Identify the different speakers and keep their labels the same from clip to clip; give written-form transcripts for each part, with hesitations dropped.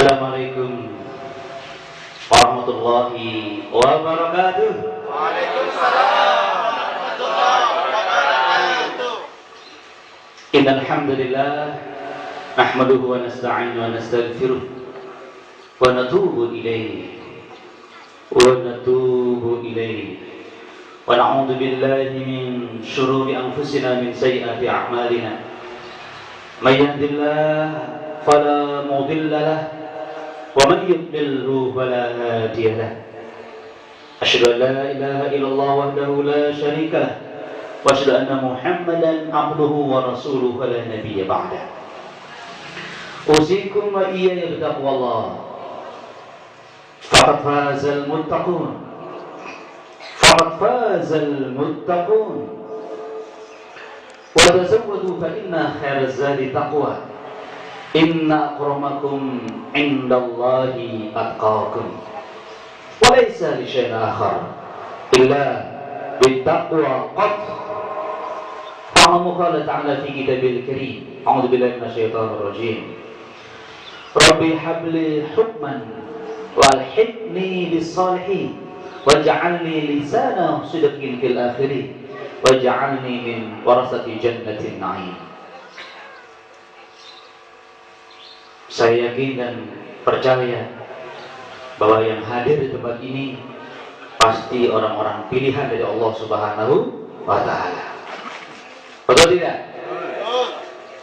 Speaker 1: Assalamualaikum warahmatullahi wabarakatuh.
Speaker 2: Waalaikumsalam warahmatullahi wabarakatuh.
Speaker 1: Innal hamdalillah nahmaduhu wa nasta'inu wa nastaghfiruh wa natubu ilayhi wa na'udzu billahi min shururi anfusina min sayyiati a'malina. May yahdihillahu fala mudilla lahu wa man yudlilhu fala hadiya lahu. Asyhadu an la ilaha illallah wahdahu la syarika lahu wa asyhadu anna Muhammadan abduhu wa rasuluhu la nabiyya ba'dah. Usikum wa iyaya bitaqwallah. Faqad fazal muttaqun. Faqad fazal muttaqun. Wa tazawwadu fa inna khairaz zadi taqwa. Inna akramakum indallahi atqakum. Wa laysa li syai'in akhar illa bittaqwa qat. Qala ta'ala fi kitabil karim. A'udzu billahi minasyaitonir rajim. Rabbi habli hukman walhidni bis-salihin waj'alni lisana sidqin fil akhirin waj'alni min warasati jannatin na'im. Saya yakin dan percaya bahwa yang hadir di tempat ini pasti orang-orang pilihan dari Allah Subhanahu wa Ta'ala. Betul tidak?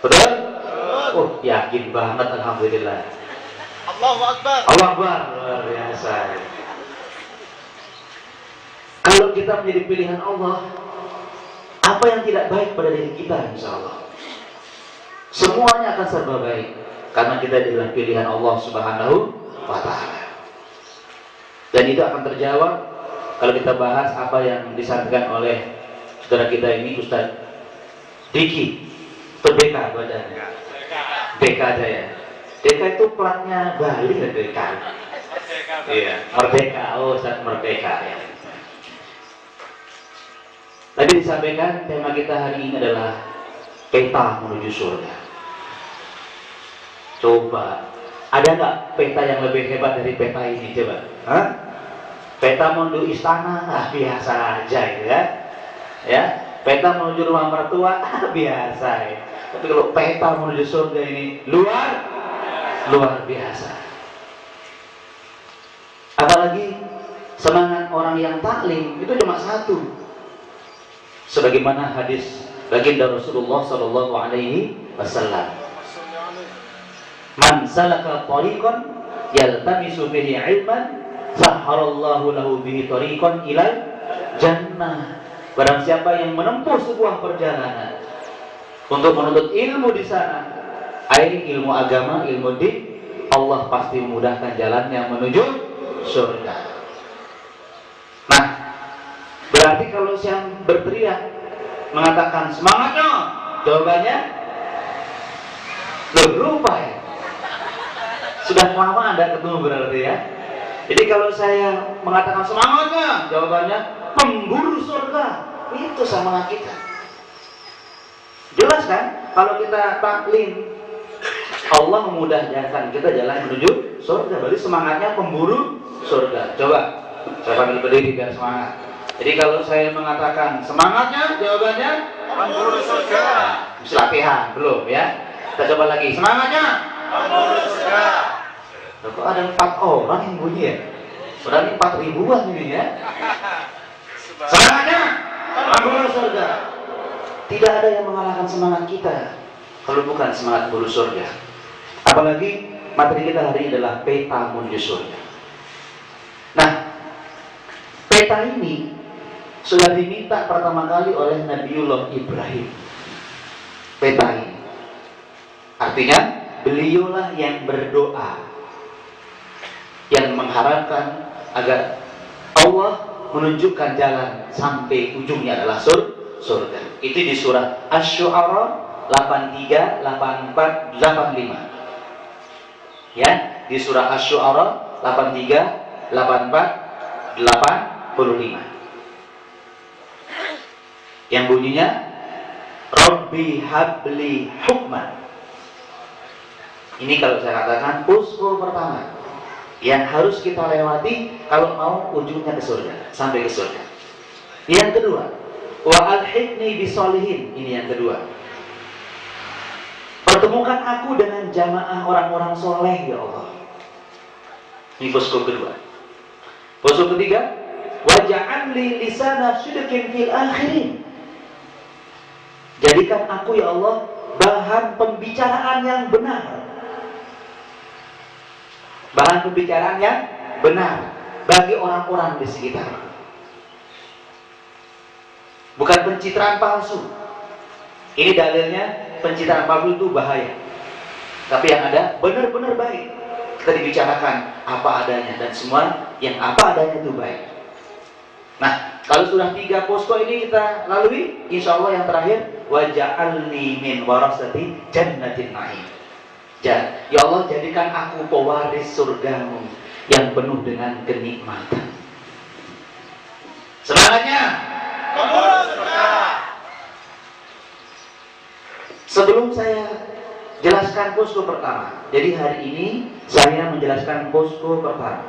Speaker 1: Betul? Oh, yakin banget, alhamdulillah.
Speaker 2: Allahu Akbar.
Speaker 1: Allahu Akbar, luar biasa. Kalau kita menjadi pilihan Allah, apa yang tidak baik pada diri kita, insya Allah semuanya akan serba baik. Karena kita adalah pilihan Allah Subhanahu wa Ta'ala. Dan itu akan terjawab kalau kita bahas apa yang disampaikan oleh saudara kita ini, Ustaz Diki. Itu BK badannya. BK aja ya. BK itu platnya Bali dan BK. Iya, Merdeka. Oh, Ustaz Merdeka ya. Tadi disampaikan tema kita hari ini adalah peta menuju surga. Coba, ada nggak peta yang lebih hebat dari peta ini? Coba, hah? Peta menuju istana, biasa aja ya. Peta menuju rumah mertua, biasa ya. Tapi kalau peta menuju surga ini luar biasa. Apalagi semangat orang yang taklim itu cuma satu. Sebagaimana hadis baginda Rasulullah Shallallahu Alaihi Wasallam. Man salaka tariqan yaltamisu bihi ilman sahharallahu lahu bihi tariqan ilal jannah. Barang siapa yang menempuh sebuah perjalanan untuk menuntut ilmu di sana, ilmu agama, ilmu din, Allah pasti memudahkan jalannya menuju surga. Nah, berarti kalau yang berteriak mengatakan semangatnya, jawabannya lupa ya. Sudah lama Anda ketemu berarti ya. Jadi kalau saya mengatakan semangatnya, jawabannya pemburu surga. Itu semangat kita. Jelas kan? Kalau kita taklim, Allah memudahkan kita jalan menuju surga. Berarti semangatnya pemburu surga. Coba saya panggil berdiri biar semangat. Jadi kalau saya mengatakan semangatnya, jawabannya
Speaker 2: Pemburu surga.
Speaker 1: Mesti latihan, belum ya? Kita coba lagi. Semangatnya
Speaker 2: Pemburu surga.
Speaker 1: Kok ada 4 orang yang bunyi ya? Berarti 4 ribuan ini ya. Semangatnya pemburu surga. Tidak ada yang mengalahkan semangat kita kalau bukan semangat pemburu surga. Apalagi materi kita hari ini adalah peta menuju surga. Nah, peta ini sudah diminta pertama kali oleh Nabiullah Ibrahim. Peta ini artinya beliaulah yang berdoa, yang mengharapkan agar Allah menunjukkan jalan sampai ujungnya adalah surga. Itu di surah Asy-Syu'ara 83, 84, 85. Ya, di surah Asy-Syu'ara 83, 84, 85. Yang bunyinya Rabbi habli hukman. Ini kalau saya katakan posko pertama yang harus kita lewati kalau mau ujungnya ke surga, sampai ke surga. Yang kedua, wa alhiqni bisolihin. Ini yang kedua. Pertemukan aku dengan jamaah orang-orang soleh ya Allah. Ini posko kedua. Posko ketiga, waj'al li lisana sidqin fil akhirin. Jadikan aku ya Allah bahan pembicaraan yang benar. Bahan pembicaraan yang benar bagi orang-orang di sekitar. Bukan pencitraan palsu. Ini dalilnya pencitraan palsu itu bahaya. Tapi yang ada benar-benar baik. Kita dibicarakan apa adanya dan semua yang apa adanya itu baik. Nah, kalau sudah 3 posko ini kita lalui, insya Allah yang terakhir waj'alni min warasati jannatin na'im. Ya Allah, jadikan aku pewaris surgamu yang penuh dengan kenikmatan. Semangatnya
Speaker 2: Pengurus surga.
Speaker 1: Sebelum saya jelaskan posko pertama, jadi hari ini saya menjelaskan posko pertama.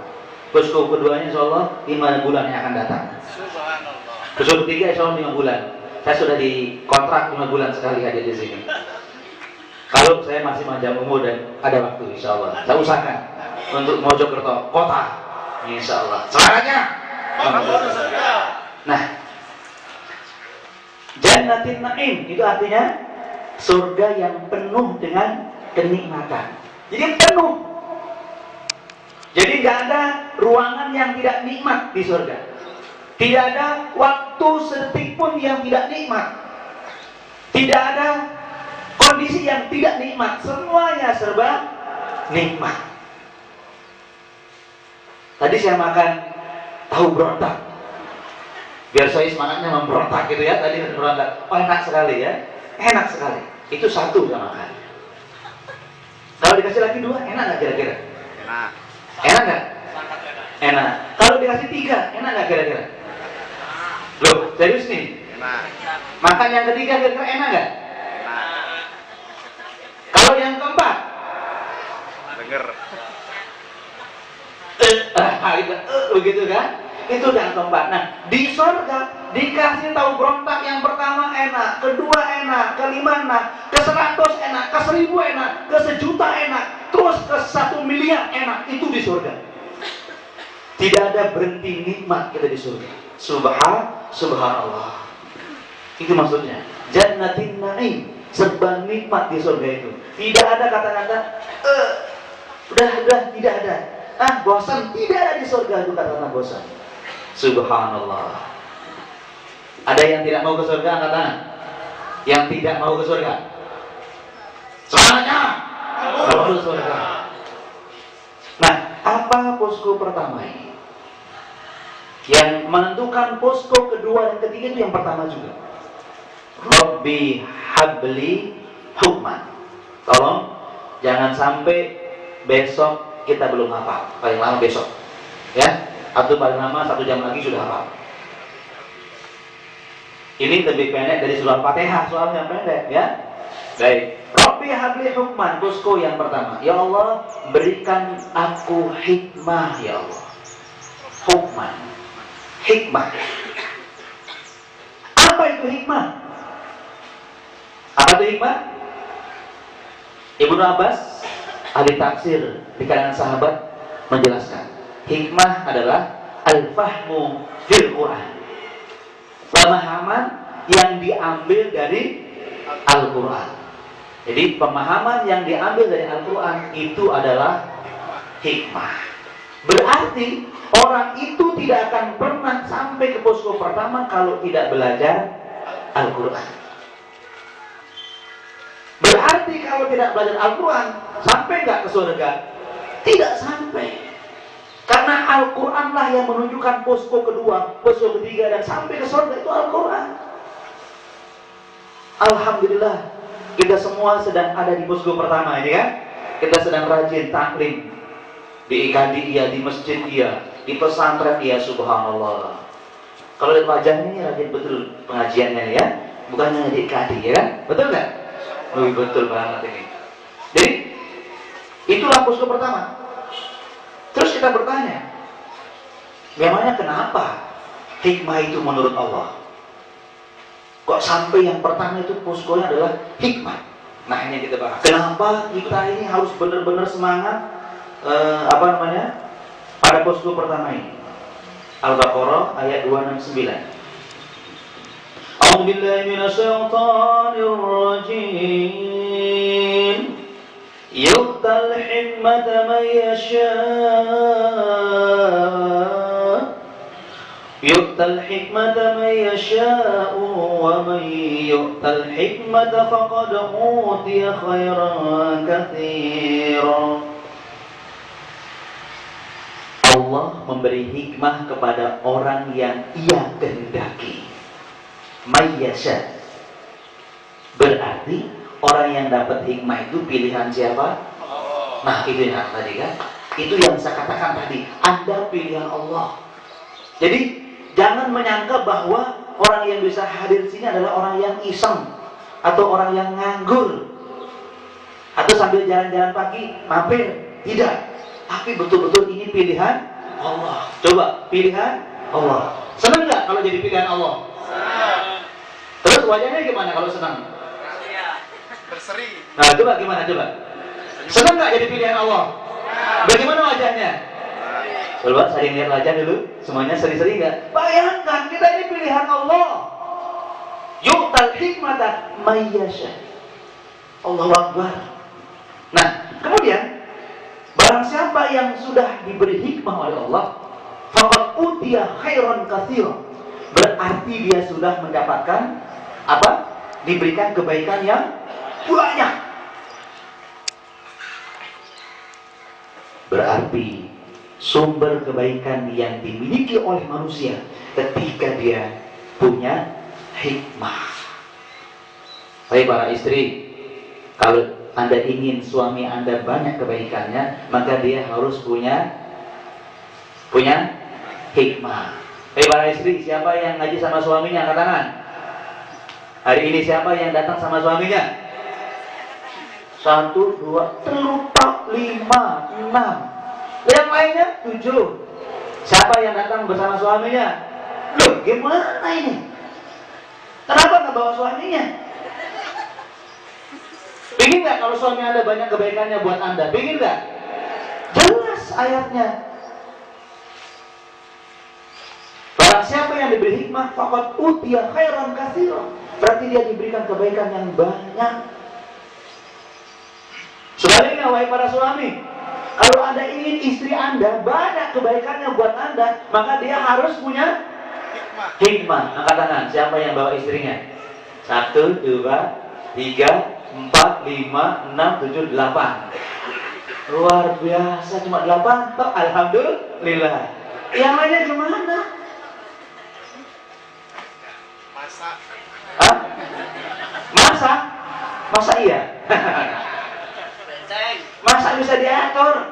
Speaker 1: Posko keduanya insya Allah 5 bulan yang akan datang.
Speaker 2: Subhanallah.
Speaker 1: Posko ketiga insya Allah 5 bulan. Saya sudah dikontrak 5 bulan sekali hadir di sini. Kalau saya masih panjang umur dan ada waktu, insya Allah saya usahakan untuk Mojokerto kota, insya Allah. Semangatnya.
Speaker 2: Pengurus surga.
Speaker 1: Nah, Jannatin Na'im itu artinya surga yang penuh dengan kenikmatan. Jadi penuh. Jadi nggak ada ruangan yang tidak nikmat di surga. Tidak ada waktu sedetik pun yang tidak nikmat. Tidak ada kondisi yang tidak nikmat. Semuanya serba nikmat. Tadi saya makan tahu berontak. Biar saya semangatnya memberontak gitu ya. Tadi berontak. Oh enak sekali ya. Enak sekali. Itu satu saya makan. Kalau dikasih lagi 2, enak nggak kira-kira?
Speaker 2: Enak.
Speaker 1: Enak nggak? Enak. Kalau dikasih 3, enak nggak kira-kira? Loh, serius nih.
Speaker 2: Enak.
Speaker 1: Makan yang ketiga kira-kira enak nggak?
Speaker 2: Enak.
Speaker 1: Kalau yang keempat?
Speaker 2: Denger.
Speaker 1: Begitu kan? Itu yang keempat. Nah, di surga dikasih tahu berontak yang pertama enak, kedua enak, kelima enak, ke 100 enak, ke 1000 enak, ke 1.000.000 enak, terus ke 1 miliar enak. Itu di surga. Tidak ada berhenti nikmat kita di surga. Subhanallah. Itu maksudnya. Jannatin Na'im, serba nikmat di surga itu. Tidak ada kata-kata udah tidak ada. Bosan, tidak ada di surga itu kata-kata bosan. Subhanallah. Ada yang tidak mau ke surga, angkat tangan. Yang tidak mau ke surga. Semuanya mau ke surga. Nah, apa posko pertama ini? Yang menentukan posko kedua dan ketiga itu yang pertama juga. Rabbi habli hukman. Tolong jangan sampai besok kita belum hafal. Paling lama besok. Ya, atau paling lama 1 jam lagi sudah hafal. Ini lebih pendek dari surah Fatihah, soalnya pendek ya. Baik. Rabbi habli hukman, posko yang pertama. Ya Allah, berikan aku hikmah ya Allah. Hukman. Hikmah. Apa itu hikmah? Apa itu hikmah? Ibnu Abbas, ahli tafsir di kalangan sahabat, menjelaskan. Hikmah adalah al-fahmu fil Quran. Pemahaman yang diambil dari Al-Quran. Jadi pemahaman yang diambil dari Al-Quran itu adalah hikmah. Berarti orang itu tidak akan pernah sampai ke posko pertama kalau tidak belajar Al-Quran. Berarti kalau tidak belajar Al-Quran, sampai nggak ke surga? Tidak sampai. Karena Al-Quran lah yang menunjukkan posko kedua, posko ketiga, dan sampai ke surga itu Al-Quran. Alhamdulillah, kita semua sedang ada di posko pertama ini kan. Kita sedang rajin taklim. Di IKD iya, di masjid iya, di pesantren iya, subhanallah. Kalau lihat wajahnya ini rajin betul pengajiannya ya. Bukan hanya di IKD ya kan? Betul nggak? Betul banget ini. Jadi Itulah posko pertama. Terus kita bertanya, memangnya kenapa hikmah itu menurut Allah? Kok sampai yang pertama itu poskonya adalah hikmah? Nah, ini kita bahas. Kenapa kita ini harus benar-benar semangat pada posko pertama ini? Al-Baqarah ayat 269. A'udzu billahi minasyaitonir rajim. Yu'tal hikmata man yasha' Yu'tal hikmata man yasha'u wa man yu'tal hikmata faqad utiya khairan katsiran. Allah memberi hikmah kepada orang yang Ia kehendaki. Mayyasha. Berarti orang yang dapat hikmah itu pilihan siapa? Nah, itu yang tadi kan. Itu yang saya katakan tadi. Anda pilihan Allah. Jadi jangan menyangka bahwa orang yang bisa hadir di sini adalah orang yang iseng atau orang yang nganggur atau sambil jalan-jalan pagi mampir. Tidak. Tapi betul-betul ini pilihan Allah. Coba, pilihan Allah. Senang nggak kalau jadi pilihan Allah? Terus wajahnya gimana kalau senang?
Speaker 2: Berseri.
Speaker 1: Nah, coba gimana coba? Senang nggak jadi pilihan Allah? Bagaimana wajahnya? Coba saling lihat wajah dulu. Semuanya seri-seri nggak? Bayangkan kita ini pilihan Allah. Yu'tal hikmata may yasha. Allahu Akbar. Nah, kemudian barang siapa yang sudah diberi hikmah oleh Allah, faqad utiya khairan katsiran. Berarti dia sudah mendapatkan apa? Diberikan kebaikan yang banyak. Berarti sumber kebaikan yang dimiliki oleh manusia ketika dia punya hikmah. Hai para istri, kalau Anda ingin suami Anda banyak kebaikannya, maka dia harus punya hikmah. Hai para istri, siapa yang ngaji sama suaminya? Angkat tangan. Hari ini siapa yang datang sama suaminya? 1, 2, 3, 4, 5, 6. Yang lainnya 7. Siapa yang datang bersama suaminya? Loh, gimana ini? Kenapa nggak bawa suaminya? Pengen nggak kalau suami Anda banyak kebaikannya buat Anda? Pengen nggak? Jelas ayatnya. Barang siapa yang diberi hikmah, faqad utiya khairan katsiran. Berarti dia diberikan kebaikan yang banyak. Sebaliknya, wahai para suami, kalau Anda ingin istri Anda banyak kebaikannya buat Anda, maka dia harus punya hikmah. Angkat tangan, siapa yang bawa istrinya? 1, 2, 3, 4, 5, 6, 7, 8. Luar biasa, cuma 8. Toh, alhamdulillah. Yang lainnya gimana?
Speaker 2: Masak.
Speaker 1: Hah? Masak? Masa iya? Masa bisa diatur?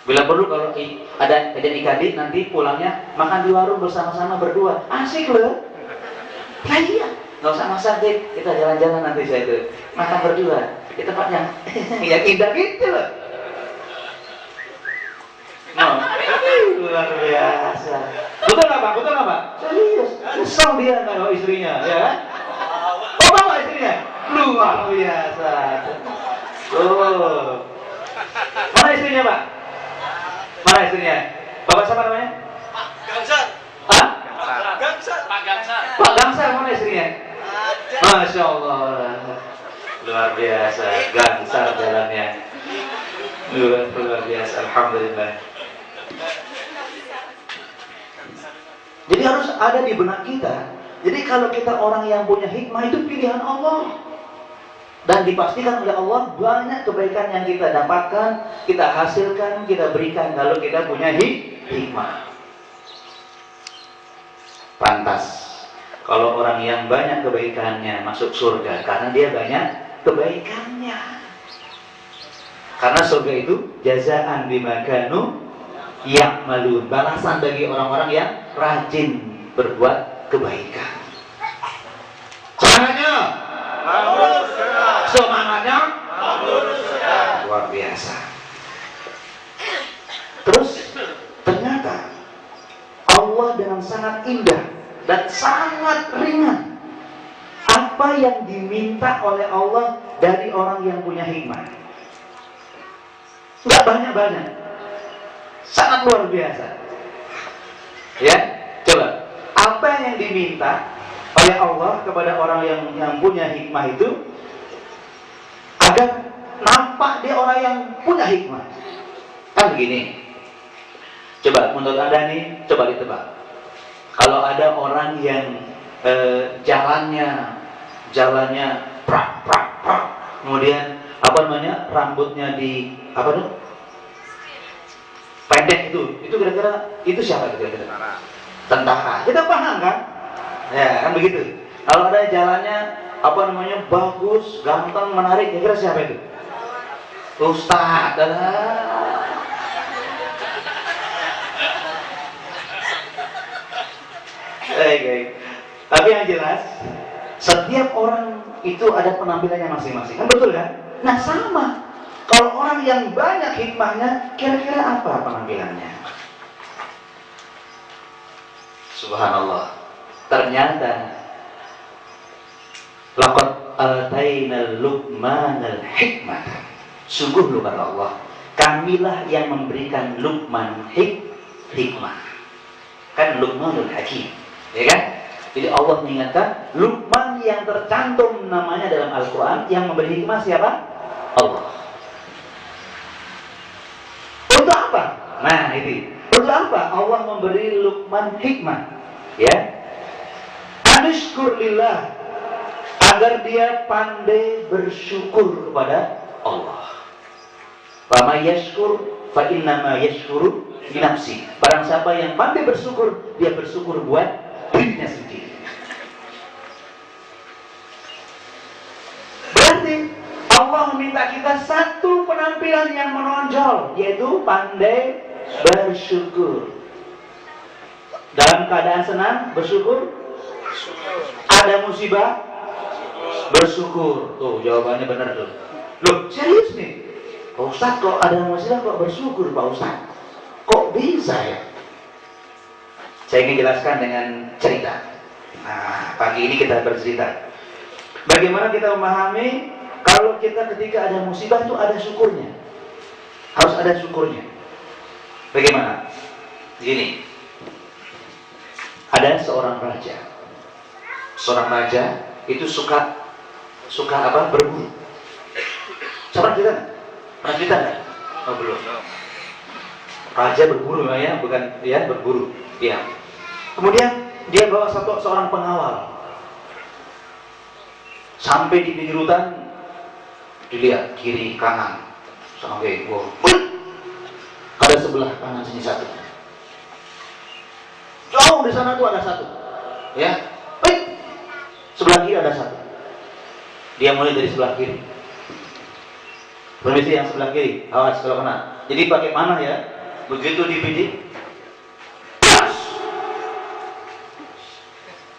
Speaker 1: Bila perlu kalau ada adik-adik nanti pulangnya makan di warung bersama-sama berdua. Asik loh. Nah iya, nggak usah masak deh. Kita jalan-jalan nanti saya itu makan berdua di tempatnya yang indah gitu loh. No. Luar biasa. Betul nggak Pak? Betul nggak Pak? Serius. Kesel dia nggak bawa istrinya, ya kan? Oh bawa istrinya? Luar biasa. Oh. Mana istrinya Pak? Mana istrinya? Bapak siapa namanya?
Speaker 2: Pak Gangsar.
Speaker 1: Hah?
Speaker 2: Gangsar. Pak Gangsar.
Speaker 1: Pak Gangsar, mana istrinya? Masya Allah. Luar biasa. Gangsar jalannya. Luar biasa. Alhamdulillah. Jadi harus ada di benak kita. Jadi kalau kita orang yang punya hikmah itu pilihan Allah. Dan dipastikan oleh Allah banyak kebaikan yang kita dapatkan, kita hasilkan, kita berikan kalau kita punya hikmah. Pantas kalau orang yang banyak kebaikannya masuk surga karena dia banyak kebaikannya. Karena surga itu jazaan bima kanu ya'malun, balasan bagi orang-orang yang rajin berbuat kebaikan. Semangatnya, semangatnya. luar biasa. Terus ternyata Allah dengan sangat indah dan sangat ringan apa yang diminta oleh Allah dari orang yang punya hikmah. Nggak banyak-banyak, sangat luar biasa. Ya, coba apa yang diminta oleh Allah kepada orang yang punya hikmah itu agar nampak dia orang yang punya hikmah. Kan begini. Coba menurut Anda nih, coba ditebak. Kalau ada orang yang jalannya prak prak prak, kemudian apa namanya, rambutnya di apa tuh, pendek itu kira-kira itu siapa kira-kira? Tentara. Kita paham kan? Ya kan begitu. Kalau ada jalannya apa namanya, bagus, ganteng, menarik, kira-kira siapa itu? Ustadz. Tapi yang jelas, setiap orang itu ada penampilannya masing-masing, kan betul kan? Nah sama, kalau orang yang banyak hikmahnya, kira-kira apa penampilannya? Subhanallah. Ternyata laqad atainal Luqmanal hikmah. Sungguh luar Allah, kamilah yang memberikan Luqman hikmah. Kan Luqmanul Hakim, ya kan? Jadi Allah mengingatkan Luqman yang tercantum namanya dalam Al-Quran, yang memberi hikmah siapa? Allah. Untuk apa? Nah itu. Untuk apa Allah memberi Luqman hikmah? Ya, anishkur lillah, agar dia pandai bersyukur kepada Allah. Fama yashkur fa innama yashkuru li nafsi. Barang siapa yang pandai bersyukur, dia bersyukur buat dirinya sendiri. Berarti Allah meminta kita satu penampilan yang menonjol, yaitu pandai bersyukur. Dalam keadaan senang bersyukur, ada musibah bersyukur. Tuh jawabannya benar tuh. Loh serius nih, Pak Ustadz, kok ada musibah kok bersyukur Pak Ustadz? Kok bisa ya? Saya ingin jelaskan dengan cerita. Nah pagi ini kita bercerita bagaimana kita memahami kalau kita ketika ada musibah itu ada syukurnya. Harus ada syukurnya. Bagaimana? Gini, ada seorang raja. Seorang raja itu suka apa? Berburu. Coba kita, pernah kita nggak? Oh belum. Raja berburu ya, bukan ya berburu. Ya. Kemudian dia bawa seorang pengawal. Sampai di pinggir hutan, dilihat kiri kanan, sampai wow. Ada sebelah kanan sini satu. Jauh di sana tuh ada satu. Ya. Sebelah kiri ada satu. Dia mulai dari sebelah kiri. Permisi yang sebelah kiri, awas kalau kena. Jadi pakai panah ya. Begitu dibidik,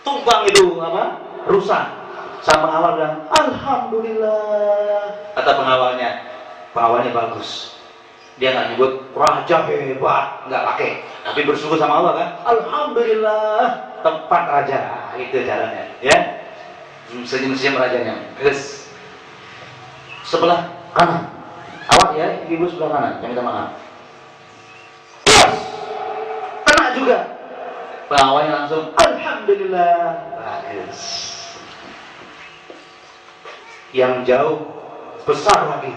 Speaker 1: tumbang itu apa? Rusak. Sang pengawal bilang, alhamdulillah. Kata pengawalnya bagus. Dia nggak nyebut raja hebat, nggak pakai. Tapi bersyukur sama Allah kan. Alhamdulillah, tempat raja. Itu caranya, ya. Senyum-senyum rajanya. Terus sebelah kanan. Awas ya, ibu sebelah kanan. Yang minta maaf. Kena juga. Pengawalnya langsung, alhamdulillah. Bagus. Yang jauh besar lagi.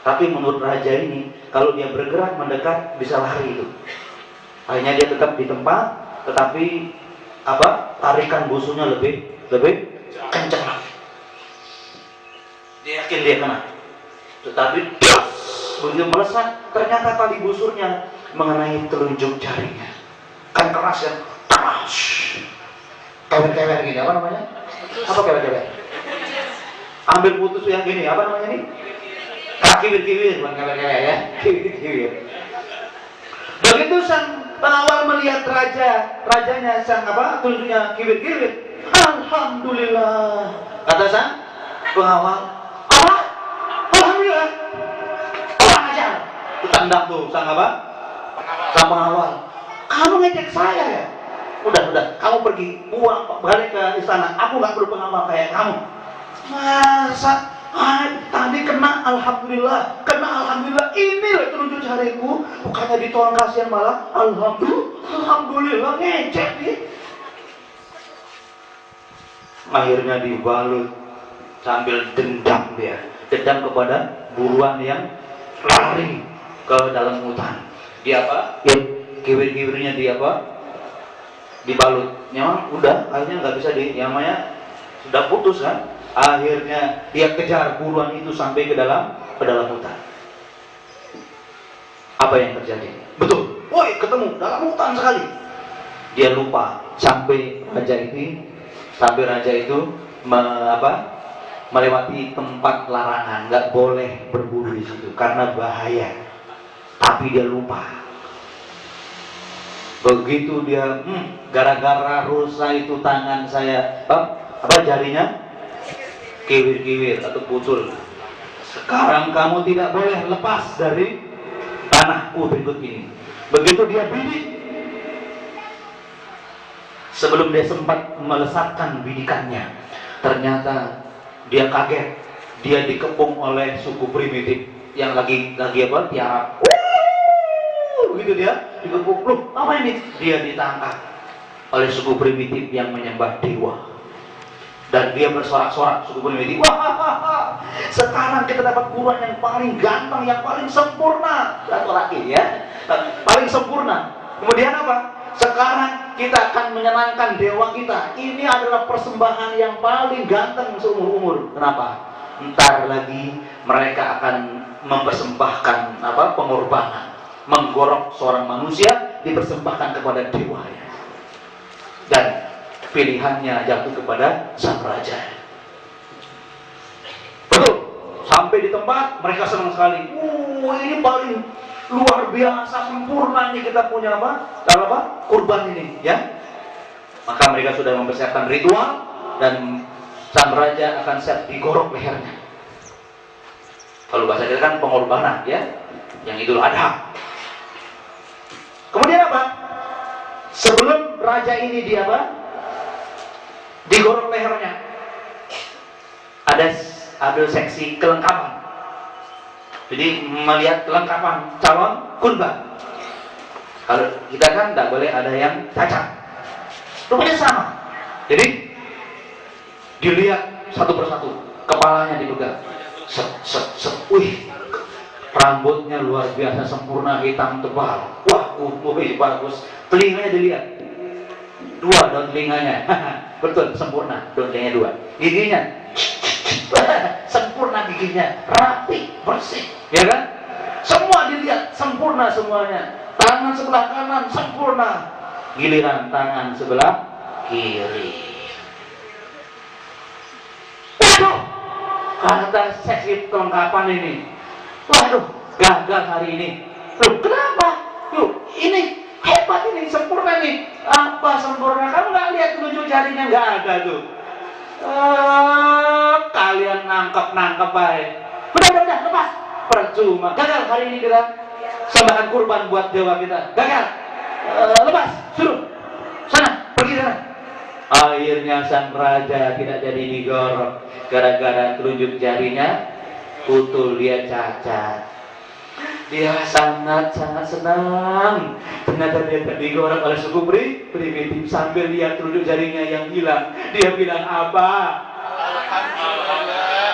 Speaker 1: Tapi menurut raja ini, kalau dia bergerak mendekat bisa lari itu. Akhirnya dia tetap di tempat, tetapi apa? Tarikan busurnya lebih kencang lagi. Dia yakin dia kena. Tetapi begitu melesat, ternyata tali busurnya mengenai telunjuk jarinya. Kan keras ya, kewer-kewer gini, apa namanya? Apa kewer-kewer? Ambil putus yang gini, apa namanya nih? Kiwir-kiwir, bukan kewer-kewer ya, kiwir-kiwir. Begitu sang pengawal melihat rajanya sang apa? Telunjuknya kiwir-kiwir. Alhamdulillah. Kata sang pengawal, Allah, alhamdulillah. Sandang tuh, sang apa? Sang pengawal. Kamu ngecek saya ya? Udah, kamu pergi, pulang, balik ke istana. Aku nggak perlu pengawal kayak kamu. Masa? Tadi kena alhamdulillah, ini loh telunjuk jariku, bukannya ditolong kasihan malah alhamdulillah ngecek nih. Akhirnya dibalut sambil dendam kepada buruan yang lari ke dalam hutan. Dia apa? Ya, kiwir-kiwirnya dia apa? Dibalut. Memang udah, akhirnya nggak bisa namanya sudah putus kan? Akhirnya dia kejar buruan itu sampai ke dalam hutan. Apa yang terjadi? Betul. Woi, ketemu dalam hutan sekali. Dia lupa sampai raja itu melewati tempat larangan, nggak boleh berburu di situ karena bahaya. Tapi dia lupa. Begitu dia, gara-gara rusa itu tangan saya, jarinya kiwir-kiwir atau putul. Sekarang kamu tidak boleh lepas dari tanahku berikut ini. Begitu dia bidik, sebelum dia sempat melesatkan bidikannya, ternyata dia kaget. Dia dikepung oleh suku primitif yang lagi tiarap. Begitu dia dikepung. Loh, apa ini? Dia ditangkap oleh suku primitif yang menyembah dewa. Dan dia bersorak-sorak suku primitif. Wah, sekarang kita dapat buruan yang paling ganteng, yang paling sempurna. Satu lagi ya, paling sempurna. Kemudian apa? Sekarang kita akan menyenangkan dewa kita. Ini adalah persembahan yang paling ganteng seumur-umur. Kenapa? Ntar lagi mereka akan mempersembahkan pengorbanan, menggorok seorang manusia dipersembahkan kepada dewa. Dan pilihannya jatuh kepada sang raja. Betul. Sampai di tempat mereka senang sekali. Ini paling luar biasa sempurna nih kita punya kurban ini ya. Maka mereka sudah mempersiapkan ritual dan sang raja akan siap digorok lehernya. Kalau bahasa kita kan pengorbanan ya, yang Idul Adha. Kemudian apa? Sebelum raja ini digorok lehernya, ada seksi kelengkapan. Jadi melihat kelengkapan calon kurban. Kalau kita kan tidak boleh ada yang cacat. Rupanya sama. Jadi dilihat satu persatu, kepalanya dipegang. Wih, rambutnya luar biasa sempurna, hitam tebal. Wah, bagus. Telinganya dilihat. 2 daun telinganya. Betul, sempurna. Daun telinganya 2. Giginya sempurna, giginya rapi, bersih, ya kan? Semua dilihat sempurna semuanya. Tangan sebelah kanan sempurna, giliran tangan sebelah kiri. Waduh, kata seksi kelengkapan ini, waduh, gagal hari ini. Loh, kenapa? Loh, ini hebat ini, sempurna nih. Apa sempurna? Kamu nggak lihat telunjuk jarinya? Nggak ada tuh. Kalian nangkep baik. Udah, lepas. Percuma. Gagal hari ini kita sembahkan kurban buat dewa kita. Gagal. Lepas. Suruh. Sana. Pergi sana. Akhirnya sang raja tidak jadi digorok gara-gara telunjuk jarinya putul, dia cacat. Dia sangat senang. Ternyata dia digorok oleh suku primitif. Sambil lihat telunjuk jarinya yang hilang, dia bilang apa?
Speaker 2: Alhamdulillah.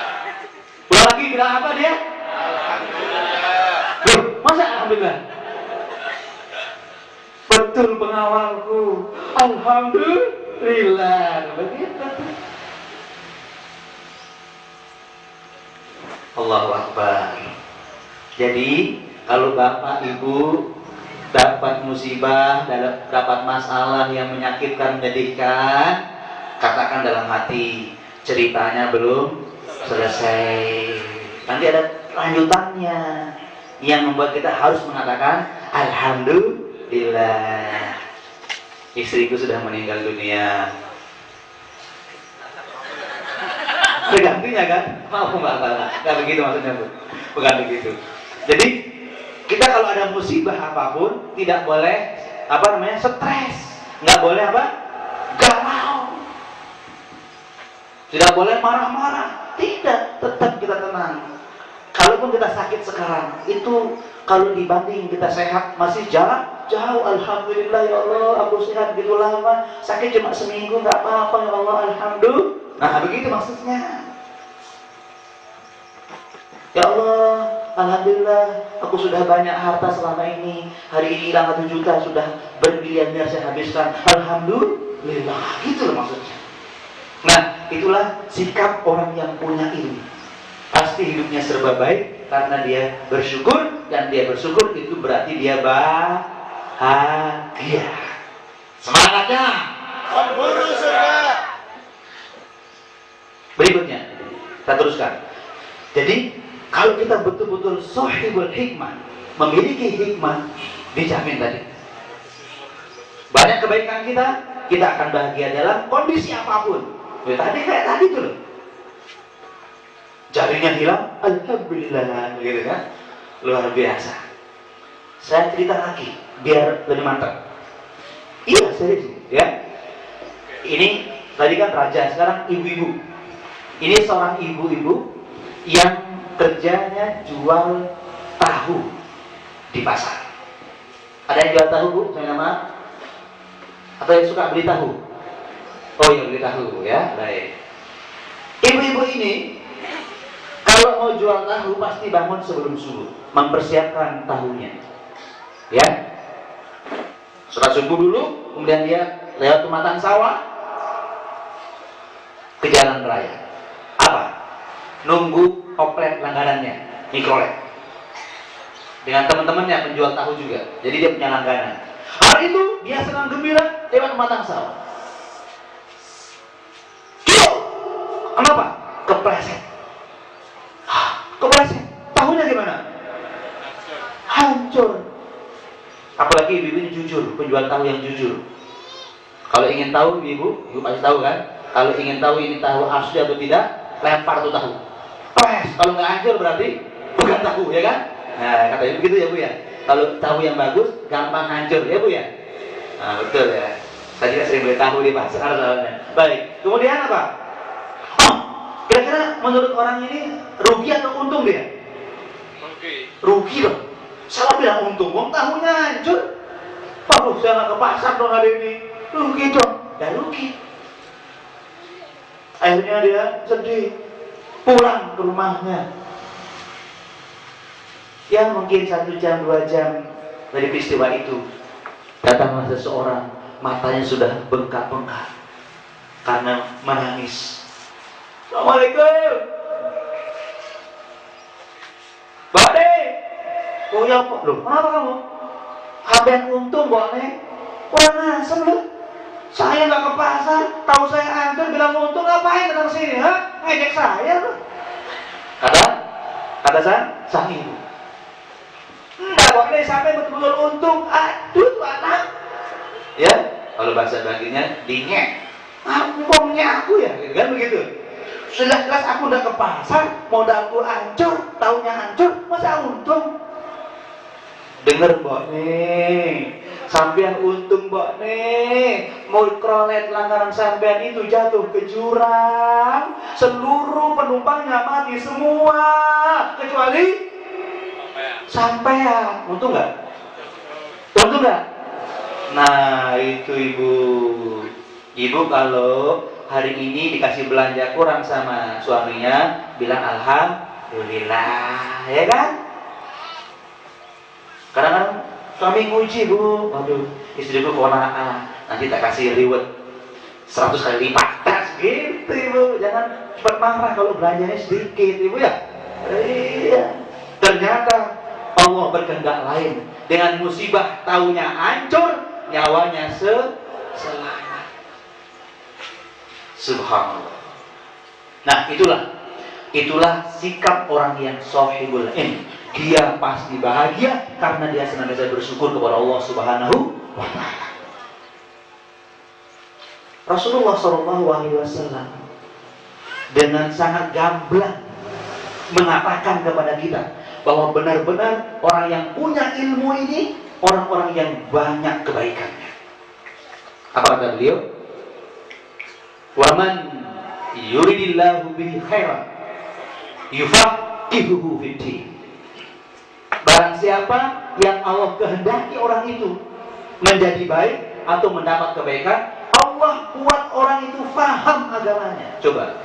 Speaker 1: Ulang lagi, bilang apa dia?
Speaker 2: Alhamdulillah.
Speaker 1: Loh, masa alhamdulillah? Betul pengawalku. Alhamdulillah. Begitu. Allahu Akbar. Jadi kalau bapak ibu dapat musibah, dapat masalah yang menyakitkan, menyedihkan, katakan dalam hati, ceritanya belum selesai. Nanti ada lanjutannya yang membuat kita harus mengatakan alhamdulillah. Istriku sudah meninggal dunia. Tergantinya kan? Maaf mbak, nggak begitu maksudnya bu, bukan begitu. Jadi Kita kalau ada musibah apapun tidak boleh stres, nggak boleh galau, tidak boleh marah-marah, tidak, tetap kita tenang. Kalaupun kita sakit sekarang, itu kalau dibanding kita sehat masih jauh. Alhamdulillah ya Allah, aku sehat gitu lama, sakit cuma seminggu nggak apa-apa ya Allah, alhamdulillah. Nah begitu maksudnya. Ya Allah, alhamdulillah, aku sudah banyak harta selama ini. Hari ini hilang 1 juta, sudah bermiliar-miliar saya habiskan. Alhamdulillah, gitu loh maksudnya. Nah, itulah sikap orang yang punya ilmu. Pasti hidupnya serba baik karena dia bersyukur, dan dia bersyukur itu berarti dia bahagia. Semangatnya
Speaker 2: Pemburu surga.
Speaker 1: Berikutnya, kita teruskan. Jadi, kalau kita betul-betul sahibul hikmah, memiliki hikmah, dijamin tadi. Banyak kebaikan kita akan bahagia dalam kondisi apapun. Ya, tadi kayak tadi tuh loh. Jarinya hilang, alhamdulillah, gitu kan? Luar biasa. Saya cerita lagi, biar lebih mantap. Iya, serius, ya. Ini tadi kan raja, sekarang ibu-ibu. Ini seorang ibu-ibu yang kerjanya jual tahu di pasar. Ada yang jual tahu, Bu? Saya nama? Atau yang suka beli tahu? Oh iya, beli tahu ya, baik. Ibu-ibu ini kalau mau jual tahu pasti bangun sebelum subuh, mempersiapkan tahunya. Ya. Sholat subuh dulu, kemudian dia lewat pematang sawah ke jalan raya. Apa? Nunggu oplet langganannya, mikrolet. Dengan teman-temannya penjual tahu juga. Jadi dia punya langganan. Hari itu dia senang gembira lewat pematang sawah. Kenapa? Kepleset. Kepleset. Tahunya gimana? Hancur. Apalagi ibu ini jujur, penjual tahu yang jujur. Kalau ingin tahu ibu pasti tahu kan? Kalau ingin tahu ini tahu asli atau tidak, lempar tuh tahu. Kalau nggak hancur berarti bukan tahu, ya kan? Nah, katanya begitu ya Bu ya. Kalau tahu yang bagus gampang hancur, ya Bu ya. Nah, betul ya. Saya juga sering beli tahu di pasar soalnya. Baik. Kemudian apa? Kira-kira menurut orang ini rugi atau untung dia? Rugi dong. Salah bilang untung, wong tahunya hancur. Waduh, saya nggak ke pasar dong hari ini. Rugi dong. Ya rugi. Akhirnya dia sedih, pulang ke rumahnya. Ya mungkin 1 jam, 2 jam dari peristiwa itu, datanglah seseorang, matanya sudah bengkak-bengkak karena menangis. Assalamualaikum, Mbak De. Oh ya, loh, kenapa kamu? Habis untung, Mbak De. Kurang asem loh. Saya nggak ke pasar, tahu saya hancur, bilang untung, ngapain datang sini, ha? Ngejek saya loh. Kata sang ibu. Enggak, Mbak De, sampai betul-betul untung. Aduh, anak. Ya, kalau bahasa baginya dingek. Uangnya aku ya, gitu kan begitu. Jelas-jelas aku udah ke pasar, modalku hancur, tahunya hancur, masa untung? Dengar Mbak nih, sampean untung Mbak nih, mikrolet langganan sampean itu jatuh ke jurang, seluruh penumpangnya mati semua, kecuali sampean. Untung nggak? Untung nggak? Nah itu ibu kalau hari ini dikasih belanja kurang sama suaminya, bilang alhamdulillah, ya kan? Kadang-kadang suami nguji, Bu, waduh, istriku kewenangan, nanti tak kasih reward 100 kali lipat, gitu Ibu. Jangan cepat marah kalau belanjanya sedikit, Ibu ya. Iya. Ternyata Allah berkehendak lain. Dengan musibah taunya hancur, nyawanya selamat. Subhanallah. Nah, itulah sikap orang yang sahibul ilm. Dia pasti bahagia karena dia senantiasa bersyukur kepada Allah Subhanahu wa taala. Rasulullah SAW dengan sangat gamblang mengatakan kepada kita bahwa benar-benar orang yang punya ilmu ini orang-orang yang banyak kebaikannya. Apa kata beliau? Waman yuridillahu bihi khairan yufaqihuhu fiddin. Barang siapa yang Allah kehendaki orang itu menjadi baik atau mendapat kebaikan, Allah buat orang itu faham agamanya. Coba.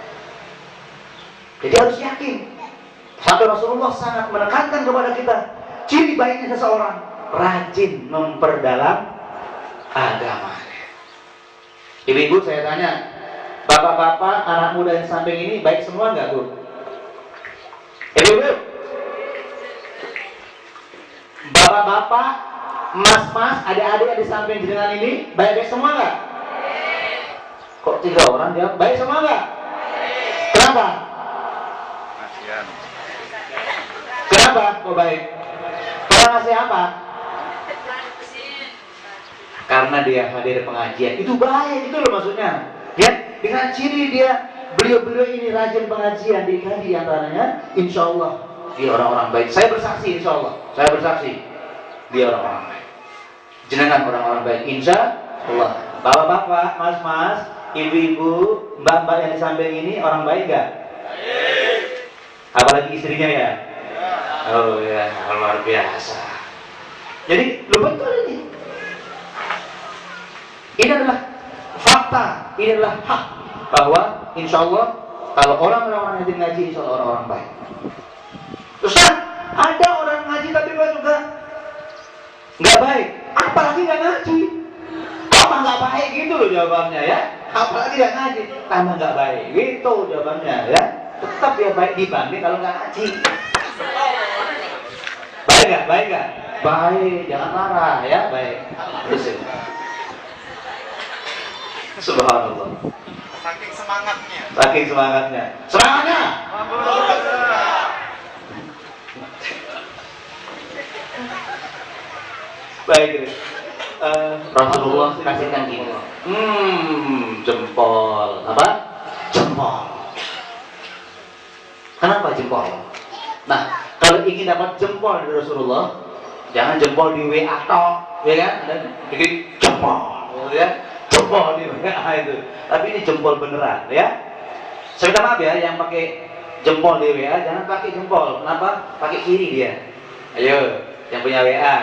Speaker 1: Jadi harus yakin. Sampai Rasulullah sangat menekankan kepada kita, ciri baiknya seseorang rajin memperdalam agamanya. Ibu-ibu, saya tanya, bapak-bapak, anak muda yang samping ini baik semua nggak, Bu? Ibu-ibu, bapak-bapak, mas-mas, adik-adik di samping jenengan ini baik-baik semua nggak? Kok 3 orang jawab baik semua nggak? Kenapa? Kenapa kok baik? Karena ngasih apa? Karena dia hadir pengajian. Itu baik, itu loh maksudnya. Ya, dengan ciri dia, beliau-beliau ini rajin pengajian di antaranya, insya Allah dia orang-orang baik. Saya bersaksi, insya Allah. Saya bersaksi dia orang-orang baik. Jenengan orang-orang baik, insya Allah. Bapak-bapak, mas-mas, ibu-ibu, mbak-mbak yang di samping ini orang baik nggak? Baik. Apalagi istrinya ya? Oh ya, luar biasa. Jadi, lu betul ini. Ini adalah fakta, ini adalah hak bahwa insya Allah kalau orang-orang yang ngaji, insya Allah orang-orang baik. Terus ada orang ngaji tapi kok juga nggak baik, apalagi nggak ngaji. Apa nggak baik gitu loh jawabannya ya? Apalagi nggak ngaji, tambah nggak baik, gitu jawabannya ya. Tetap ya baik dibanding kalau nggak ngaji. Baik nggak? Baik nggak? Baik, jangan marah ya, baik. Terus ya. Subhanallah.
Speaker 2: Saking semangatnya.
Speaker 1: Saking semangatnya. Semangatnya. Baik. Rasulullah kasihkan gini. Jempol. Apa? Jempol. Kenapa jempol? Nah, kalau ingin dapat jempol dari Rasulullah, jangan jempol di WA tok, ya kan? Dan bikin jempol, ya. Jempol di WA itu. Tapi ini jempol beneran, ya. Saya minta maaf ya, yang pakai jempol di WA jangan pakai jempol. Kenapa? Pakai kiri dia. Ayo, yang punya WA.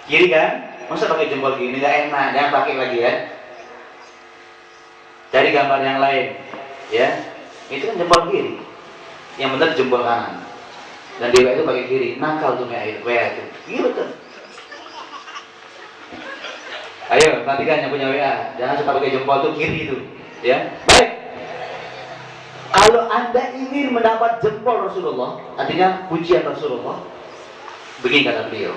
Speaker 1: Kiri kan? Masa pakai jempol gini nggak enak, jangan pakai lagi ya. Cari gambar yang lain, ya. Itu kan jempol kiri. Yang benar jempol kanan. Dan di WA itu pakai kiri. Nakal tuh WA itu. Iya betul. Ayo, perhatikan yang punya WA. Jangan suka pakai jempol tuh kiri itu, ya. Baik. Kalau Anda ingin mendapat jempol Rasulullah, artinya pujian Rasulullah, begini kata beliau.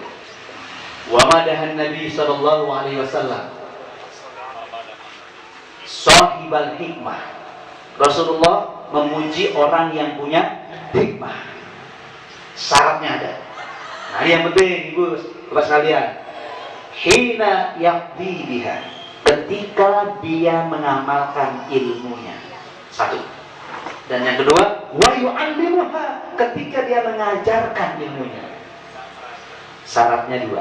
Speaker 1: Wa madahan Nabi sallallahu alaihi wasallam sahibal hikmah. Rasulullah memuji orang yang punya hikmah. Syaratnya ada. Nah, ini yang penting, Ibu, Bapak sekalian. Hina yaqdi biha, ketika dia mengamalkan ilmunya. Satu. Dan yang kedua, wa yu'allimuha, ketika dia mengajarkan ilmunya. Syaratnya 2.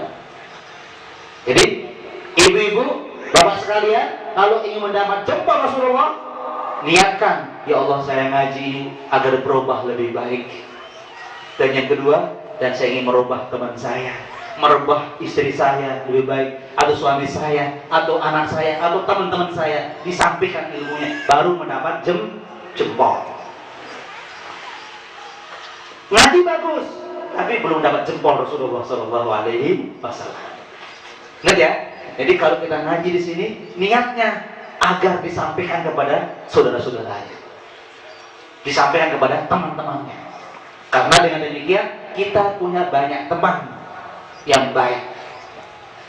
Speaker 1: Jadi, ibu-ibu, bapak sekalian, kalau ingin mendapat jempol Rasulullah, niatkan, ya Allah saya ngaji agar berubah lebih baik. Dan yang kedua, dan saya ingin merubah teman saya, merubah istri saya lebih baik, atau suami saya, atau anak saya, atau teman-teman saya, disampaikan ilmunya, baru mendapat jempol. Ngaji bagus, tapi belum dapat jempol Rasulullah Shallallahu Alaihi Wasallam. Ingat ya, jadi kalau kita ngaji di sini, niatnya agar disampaikan kepada saudara-saudaranya, disampaikan kepada teman-temannya. Karena dengan demikian kita punya banyak teman yang baik.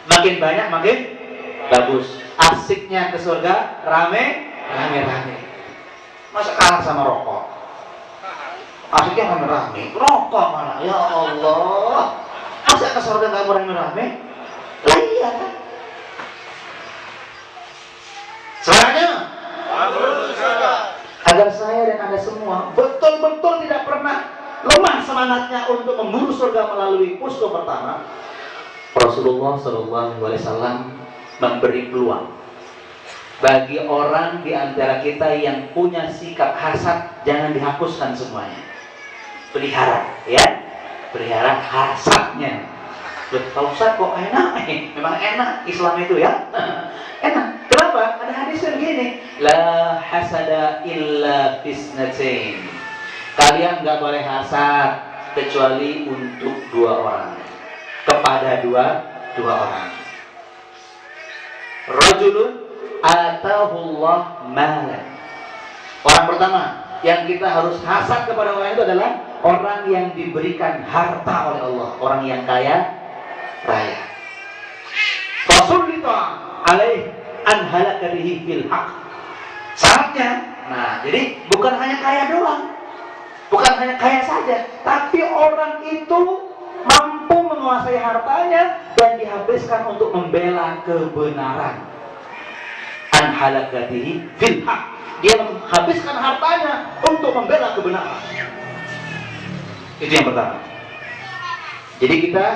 Speaker 1: Makin banyak makin bagus. Asiknya ke surga rame. Masa kalah sama rokok? Asiknya rame-rame. Rokok malah. Ya Allah. Masa ke surga nggak rame-rame? Lah iya kan? Selanjutnya, agar saya dan Anda semua betul-betul tidak pernah lemah semangatnya untuk memburu surga melalui pusko pertama, Rasulullah SAW memberi peluang bagi orang di antara kita yang punya sikap hasad, jangan dihapuskan semuanya. Pelihara, ya, pelihara hasadnya. Loh, Pak Ustaz kok enak? Memang enak Islam itu ya. Enak. Kenapa? Ada hadisnya begini, la hasada illa fisnatain. Kalian nggak boleh hasad kecuali untuk dua orang, kepada dua orang. Rajulun atahullah malan. Orang pertama yang kita harus hasad kepada orang itu adalah orang yang diberikan harta oleh Allah, orang yang kaya raya. Fasulita alaih an halakatihi fil haq. Syaratnya, nah jadi bukan hanya kaya doang, bukan hanya kaya saja, tapi orang itu mampu menguasai hartanya dan dihabiskan untuk membela kebenaran. An halakatihi fil haq. Dia menghabiskan hartanya untuk membela kebenaran. Itu yang pertama. Jadi kita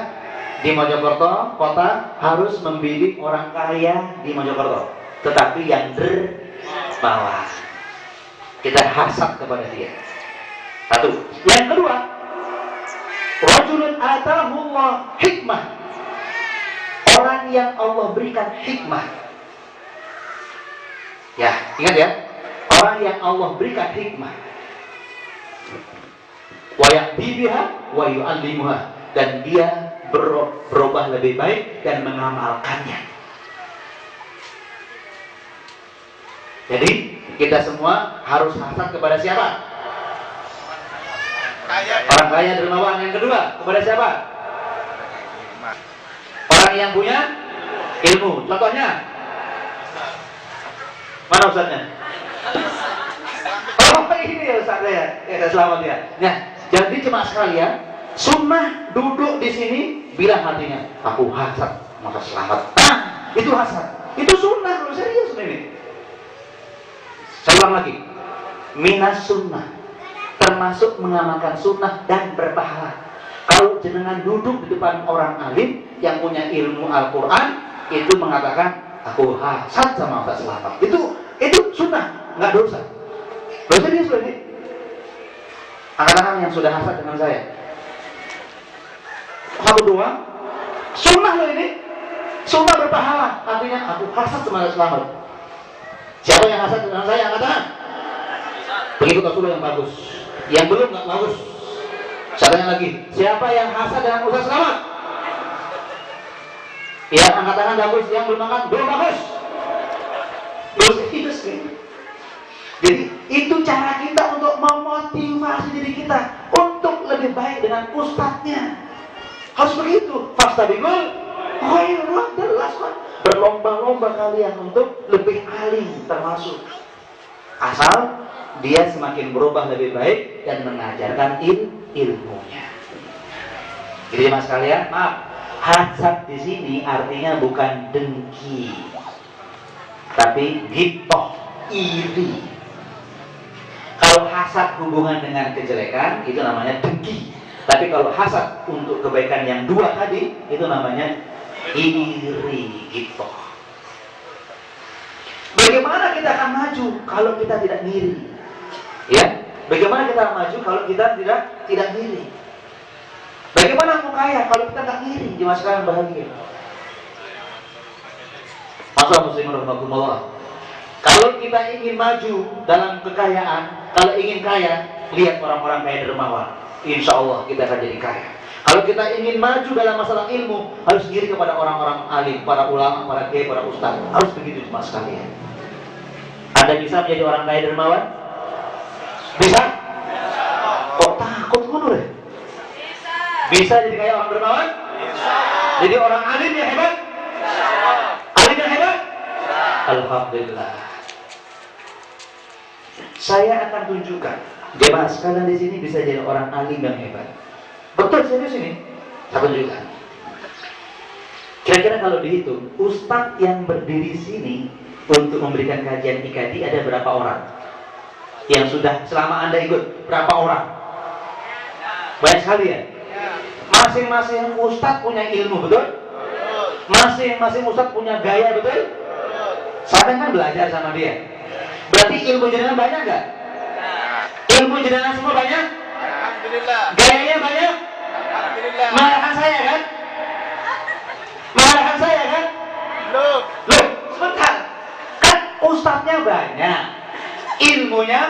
Speaker 1: di Mojokerto kota harus membidik orang kaya di Mojokerto, tetapi yang berbawah. Kita hasad kepada dia. Satu. Yang kedua, rajulun atahullah hikmah. Orang yang Allah berikan hikmah. Ya, ingat ya. Orang yang Allah berikan hikmah. Wa yahdi biha wa yu'allimuha, dan dia berubah lebih baik dan mengamalkannya. Jadi kita semua harus hasad kepada siapa? Orang kaya dermawan. Yang kedua, kepada siapa? Orang yang punya ilmu. Contohnya mana Ustaznya? Oh ini ya Ustaznya ya, selamat ya. Nah, jadi cuma sekalian, sunnah duduk di sini bilang hatinya, aku hasad, maka selamat. Nah, itu hasad, itu sunnah, loh, serius ini. Saya ulang lagi, minas sunnah, termasuk mengamalkan sunnah dan berpahala. Kalau jenengan duduk di depan orang alim yang punya ilmu Al-Quran, itu mengatakan, aku hasad sama Ustaz Selamat. Itu sunnah, nggak dosa. Dosa dia sudah ini. Angkat-angkat yang sudah hasad dengan saya. Satu dua, sunnah loh ini. Sunnah berpahala. Artinya aku hasad sama Ustaz Selamat. Siapa yang hasad dengan saya? Angkat-angkat. Begitu Rasulullah yang bagus. Yang belum nggak bagus. Saya tanya lagi, siapa yang hasad dengan Ustaz Selamat? Yang angkat tangan bagus, yang belum angkat belum bagus. Itu sih. Jadi itu cara kita untuk memotivasi diri kita untuk lebih baik dengan ustadznya. Harus begitu. Fastabikul khairat, jelas kan. Berlomba-lomba kalian untuk lebih alim termasuk. Asal dia semakin berubah lebih baik dan mengajarkan ilmunya. Jadi mas kalian, maaf, hasad di sini artinya bukan dengki, tapi ghibthah, iri. Kalau hasad hubungan dengan kejelekan, itu namanya dengki. Tapi kalau hasad untuk kebaikan yang dua tadi, itu namanya iri, ghibthah. Bagaimana kita akan maju kalau kita tidak ngiri? Ya, bagaimana kita akan maju kalau kita tidak ngiri? Bagaimana mau kaya kalau kita nggak ngiri? Jemaah sekalian bahagia. Masalah muslimin rahimakumullah. Kalau kita ingin maju dalam kekayaan, kalau ingin kaya, lihat orang-orang kaya dermawan. Insya Allah kita akan jadi kaya. Kalau kita ingin maju dalam masalah ilmu, harus diri kepada orang-orang alim, para ulama, para kiai, para ustaz. Harus begitu cuma sekalian. Anda bisa menjadi orang kaya dermawan? Bisa? Kok takut mundur ya? Bisa jadi kaya orang dermawan? Bisa. Jadi orang alim yang hebat? Alim yang hebat? Alhamdulillah. Saya akan tunjukkan jemaah sekalian di sini bisa jadi orang alim yang hebat. Betul, serius ini. Saya tunjukkan. Kira-kira kalau dihitung, ustadz yang berdiri sini untuk memberikan kajian IKADI ada berapa orang? Yang sudah selama Anda ikut, berapa orang? Banyak sekali ya. Masing-masing ustadz punya ilmu, betul? Masing-masing ustadz punya gaya, betul? Saya kan belajar sama dia. Berarti ilmu jenengan banyak nggak? Ilmu jenengan semua banyak?
Speaker 2: Alhamdulillah.
Speaker 1: Gayanya banyak?
Speaker 2: Alhamdulillah.
Speaker 1: Mengalahkan saya kan? Mengalahkan saya kan?
Speaker 2: Belum.
Speaker 1: Loh, sebentar. Kan ustadznya banyak, ilmunya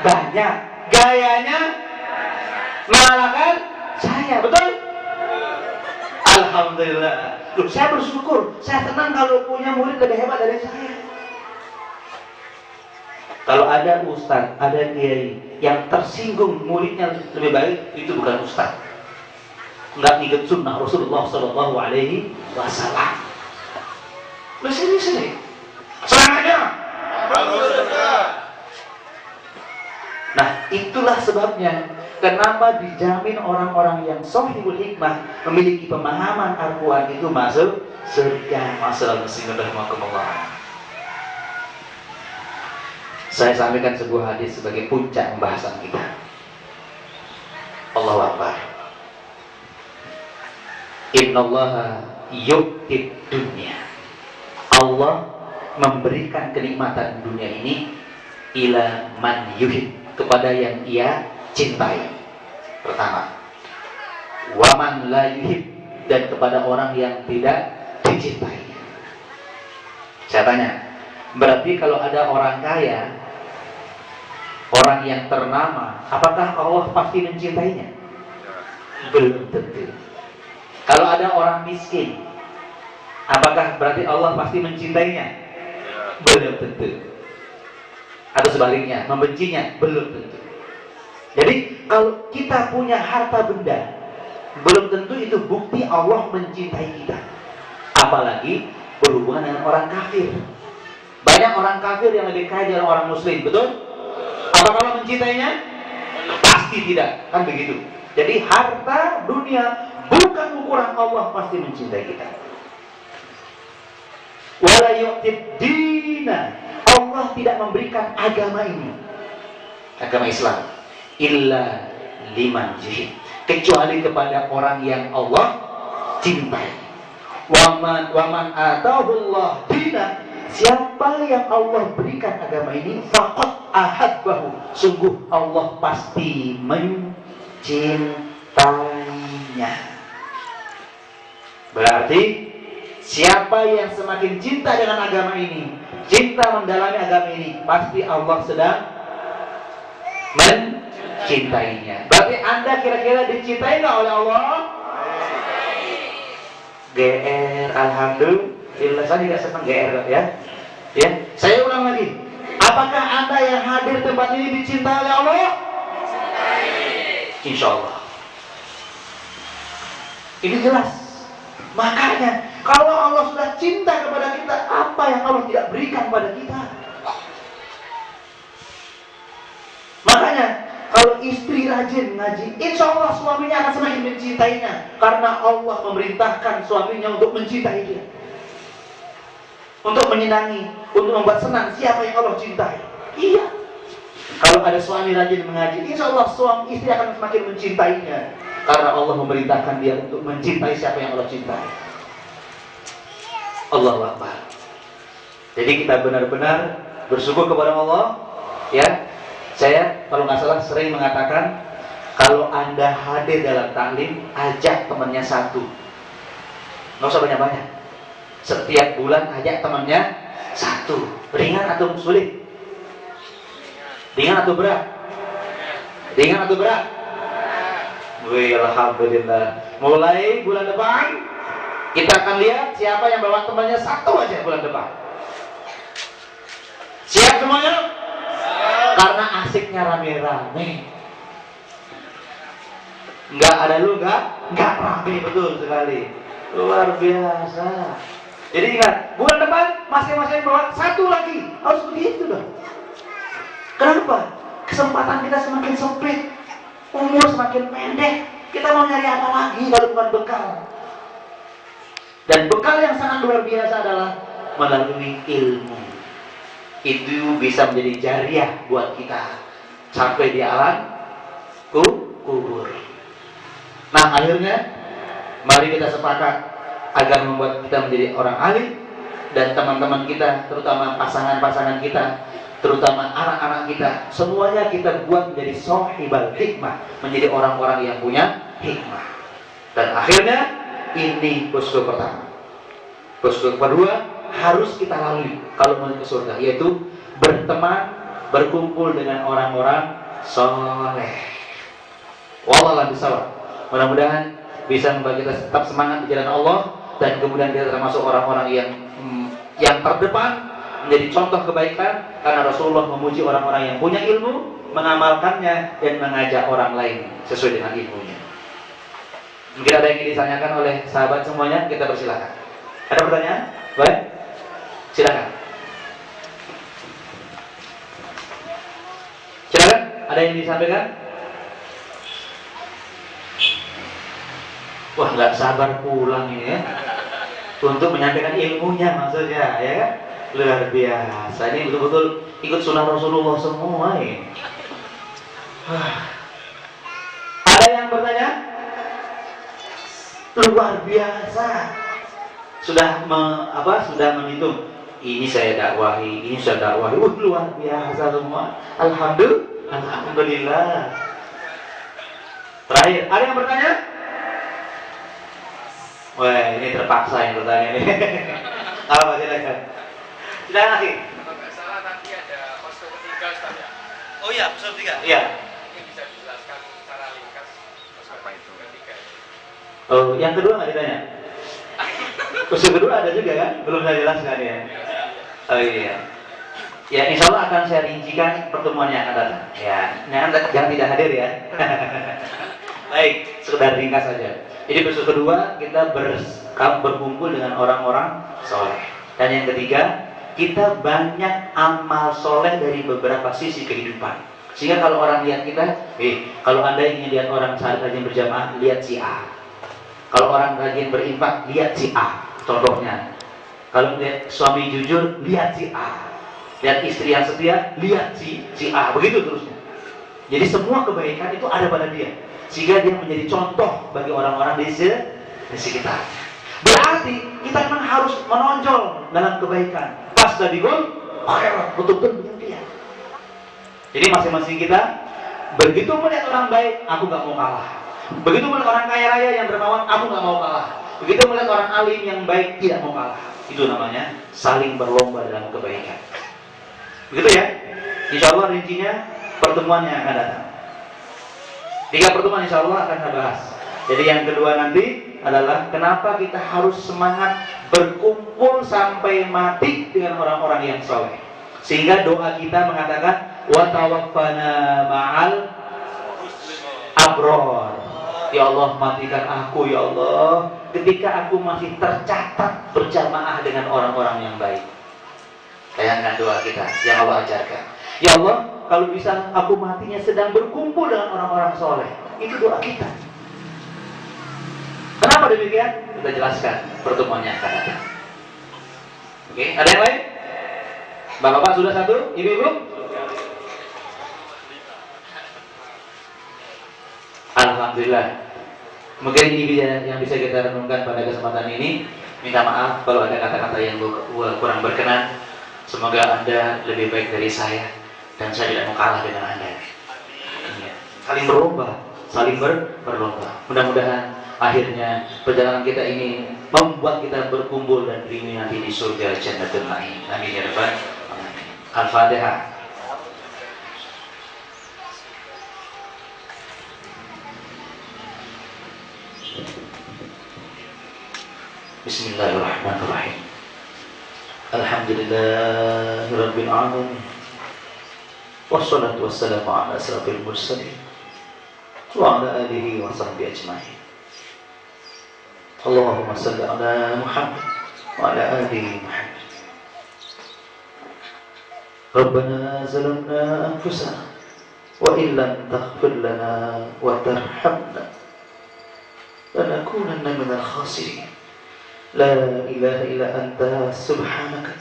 Speaker 1: banyak, gayanya mengalahkan saya, betul? Alhamdulillah. Loh, saya bersyukur, saya senang kalau punya murid lebih hebat dari saya. Kalau ada ustadz, ada kiai yang tersinggung muridnya lebih baik, itu bukan ustadz. Nggak ngikut sunnah Rasulullah Sallallahu Alaihi Wasallam. Loh, sini. Serang aja. Nah, itulah sebabnya kenapa dijamin orang-orang yang sahihul hikmah memiliki pemahaman Al-Quran itu masuk surga. Masalah muslimin rahimakumullah. Saya sampaikan sebuah hadis sebagai puncak pembahasan kita. Allahu Akbar. Innallaha yu'tid dunya. Allah memberikan kenikmatan dunia ini ila man yuhib, kepada yang ia cintai. Pertama, waman la yuhib, dan kepada orang yang tidak dicintai. Saya tanya, berarti kalau ada orang kaya, orang yang ternama, apakah Allah pasti mencintainya? Belum tentu. Kalau ada orang miskin, apakah berarti Allah pasti mencintainya? Belum tentu. Atau sebaliknya, membencinya? Belum tentu. Jadi kalau kita punya harta benda, belum tentu itu bukti Allah mencintai kita. Apalagi berhubungan dengan orang kafir. Banyak orang kafir yang lebih kaya dari orang muslim, betul? Apakah Allah mencintainya? Pasti tidak, kan begitu. Jadi harta dunia bukan ukuran Allah pasti mencintai kita. Wala yu'tid dina, Allah tidak memberikan agama ini, agama Islam, illa liman yuhib, kecuali kepada orang yang Allah cintai. Waman atahullah dina, siapa yang Allah berikan agama ini, faqad ahabbahu, sungguh Allah pasti mencintainya. Berarti siapa yang semakin cinta dengan agama ini, cinta mendalami agama ini, pasti Allah sedang mencintainya. Berarti Anda kira-kira dicintai nggak oleh Allah? GR, alhamdulillah. Saya tidak senang GR ya. Ya, saya ulang lagi. Apakah Anda yang hadir tempat ini dicintai oleh Allah? Insya Allah. Ini jelas. Makanya kalau Allah sudah cinta kepada kita, apa yang Allah tidak berikan pada kita? Makanya kalau istri rajin ngaji, insya Allah suaminya akan semakin mencintainya, karena Allah memerintahkan suaminya untuk mencintai dia, untuk menyenangi, untuk membuat senang siapa yang Allah cintai. Iya. Kalau ada suami rajin mengaji, insya Allah suami istri akan semakin mencintainya, karena Allah memerintahkan dia untuk mencintai siapa yang Allah cintai. Allahu Akbar. Jadi kita benar-benar bersyukur kepada Allah. Ya, saya kalau nggak salah sering mengatakan, kalau Anda hadir dalam taklim, ajak temannya satu. Nggak usah banyak-banyak. Setiap bulan ajak temannya satu. Ringan atau sulit? Ringan atau berat? Ringan atau berat? Wih, alhamdulillah. Mulai bulan depan kita akan lihat siapa yang bawa temannya satu aja bulan depan. Siap semuanya? Karena asiknya rame-rame. Enggak ada lu enggak rame, betul sekali. Luar biasa. Jadi ingat, bulan depan masing-masing bawa satu lagi. Harus begitu dong. Kenapa? Kesempatan kita semakin sempit, umur semakin pendek. Kita mau nyari apa lagi kalau bukan bekal? Dan bekal yang sangat luar biasa adalah melalui ilmu. Itu bisa menjadi jariah buat kita sampai di alam kubur. Nah, akhirnya mari kita sepakat agar membuat kita menjadi orang alim, dan teman-teman kita, terutama pasangan-pasangan kita, terutama anak-anak kita, semuanya kita buat menjadi sahibal hikmah, menjadi orang-orang yang punya hikmah. Dan akhirnya ini posko pertama. Posko kedua harus kita lalui kalau mau ke surga, yaitu berteman, berkumpul dengan orang-orang soleh. Wallahu a'lam. Mudah-mudahan bisa membuat kita tetap semangat di jalan Allah, dan kemudian kita termasuk orang-orang yang terdepan menjadi contoh kebaikan, karena Rasulullah memuji orang-orang yang punya ilmu, mengamalkannya dan mengajak orang lain sesuai dengan ilmunya. Mungkin ada yang ingin ditanyakan oleh sahabat semuanya, kita persilakan. Ada pertanyaan? Baik, silakan. Silakan. Ada yang disampaikan? Wah, nggak sabar pulang ini ya, untuk menyampaikan ilmunya maksudnya, ya kan? Luar biasa. Ini betul-betul ikut sunnah Rasulullah semua ini. Ada yang bertanya? Luar biasa. Sudah menghitung. Ini saya dakwahi, ini saya dakwahi. Luar biasa semua. Alhamdulillah. Terakhir, ada yang bertanya? Wah, ini terpaksa yang bertanya ini. Apa silakan? Silakan lagi.
Speaker 2: Kalau nggak salah nanti ada posko ketiga, Ustaz ya?
Speaker 1: Oh iya, posko ketiga. Iya.
Speaker 2: Mungkin bisa dijelaskan secara ringkas posko ketiga.
Speaker 1: Oh, yang kedua nggak ditanya? Posko kedua ada juga kan? Belum saya jelaskan ya. Oh iya. Ya, insya Allah akan saya rincikan pertemuan yang akan datang. Ya, yang tidak hadir ya. Baik, sekedar ringkas saja. Jadi posko kedua kita berkumpul dengan orang-orang soleh. Dan yang ketiga, kita banyak amal soleh dari beberapa sisi kehidupan. Sehingga kalau orang lihat kita, kalau Anda ingin lihat orang saat rajin berjamaah, lihat si A. Kalau orang rajin berinfak, lihat si A. Contohnya, kalau lihat suami jujur, lihat si A. Lihat istri yang setia, lihat si A. Begitu terusnya. Jadi semua kebaikan itu ada pada dia, sehingga dia menjadi contoh bagi orang-orang di sekitar. Berarti kita memang harus menonjol dalam kebaikan. Pas tadi gol, betul-betul begitu ya. Jadi masing-masing kita begitu melihat orang baik, aku nggak mau kalah. Begitu melihat orang kaya raya yang dermawan, aku nggak mau kalah. Begitu melihat orang alim yang baik, tidak mau kalah. Itu namanya saling berlomba dalam kebaikan. Begitu ya. Insya Allah rincinya pertemuan yang akan datang. 3 pertemuan insya Allah akan kita bahas. Jadi yang kedua nanti adalah kenapa kita harus semangat berkumpul sampai mati dengan orang-orang yang soleh. Sehingga doa kita mengatakan wa tawaffana ma'al abror. Ya Allah, matikan aku ya Allah ketika aku masih tercatat berjamaah dengan orang-orang yang baik. Bayangkan doa kita yang Allah ajarkan. Ya Allah, kalau bisa aku matinya sedang berkumpul dengan orang-orang soleh. Itu doa kita. Kenapa demikian? Kita jelaskan pertemuannya akan datang. Oke, ada yang lain? Bapak-bapak sudah satu? Ibu-ibu? Alhamdulillah. Mungkin ini yang bisa kita renungkan pada kesempatan ini. Minta maaf kalau ada kata-kata yang kurang berkenan. Semoga Anda lebih baik dari saya, dan saya tidak mau kalah dengan Anda. Saling berlomba, saling berlomba. Mudah-mudahan akhirnya perjalanan kita ini membuat kita berkumpul dan beringi nanti di surga Jannatul Na'im. Amin ya rabbal alamin. Al-Fatihah. Bismillahirrahmanirrahim. Alhamdulillahirabbil alamin. Wassalatu wassalamu ala asrafil mursalin wa ala alihi wa sahbihi ajma'in. Allahumma salli ala Muhammad wa ala ali Muhammad. Rabbana zalamna anfusana wa illam taghfir lana wa tarhamna lanakunanna minal khasirin. La ilaha illa anta subhanaka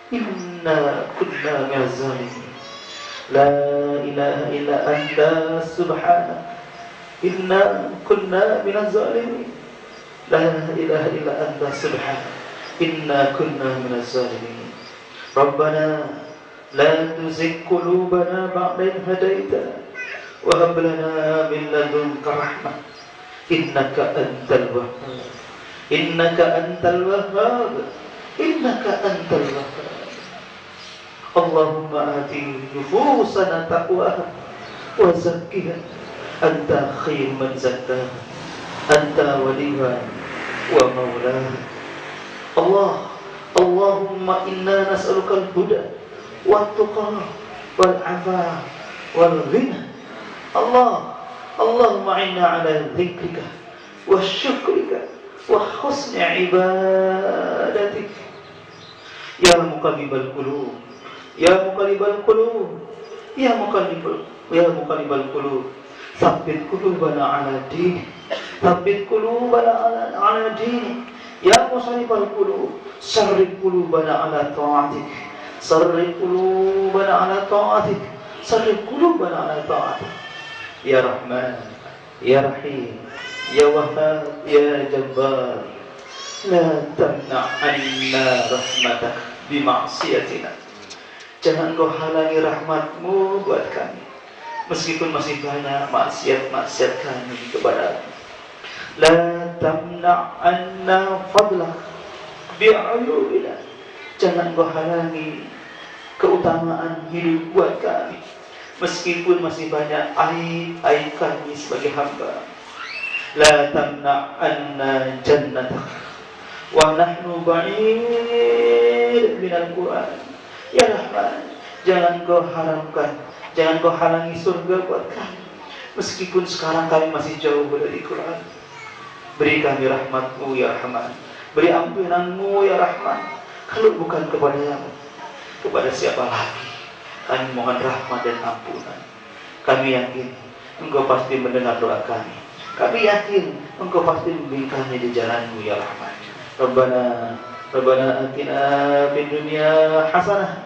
Speaker 1: inna kunna minaz zalimin. La ilaha illa anta subhanaka inna kunna minaz zalimin. La ilaha illa anta subhanaka inna kunna minaz zalimin. Rabbana la tuzigh qulubana ba'da idh hadaytana wa hab lana min ladunka rahmah innaka antal wahhab. Innaka antal wahhab. Innaka antal wahhab. Allahumma ati nufusana taqwaha wa zakkiha anta khairu man zakkaha anta waliha wa maulaha. Allahumma inna nas'aluka al-huda wat tuqa wal afa wal ghina. Allahumma inna ala dzikrika wa syukrika wa husni ibadatik. Ya muqallibal qulub, ya muqallibal qulub, ya muqallibal qulub, tsabbit qulubana ala dinik, tsabbit qulubana ala dinik. Ya musarrifal qulub, sarrif qulubana ala ta'atik, sarrif qulubana ala ta'atik, sarrif qulubana ala ta'atik. Ya Rahman, ya Rahim, ya Wahhab, ya Jabbar, la tamna'anna rahmatak bima'siyatina. Jangan kau halangi rahmatmu buat kami meskipun masih banyak maksiat kami kepada-Mu. La tamna'anna fadlak bi'uyubina. Jangan kau halangi keutamaan hidup buat kami meskipun masih banyak aib kami sebagai hamba. La tamna'anna jannatak wa nahnu ba'id minal Qur'an. Ya Rahman, jangan kau halangi surga buat kami meskipun sekarang kami masih jauh dari Quran. Beri kami rahmat-Mu ya Rahman, beri ampunan-Mu ya Rahman. Kalau bukan kepada-Mu, kepada siapa lagi kami mohon rahmat dan ampunan. Kami yakin Engkau pasti mendengar doa kami. Kami yakin Engkau pasti membimbing kami di jalan-Mu ya Rahman. Rabbana atina fid dunya hasanah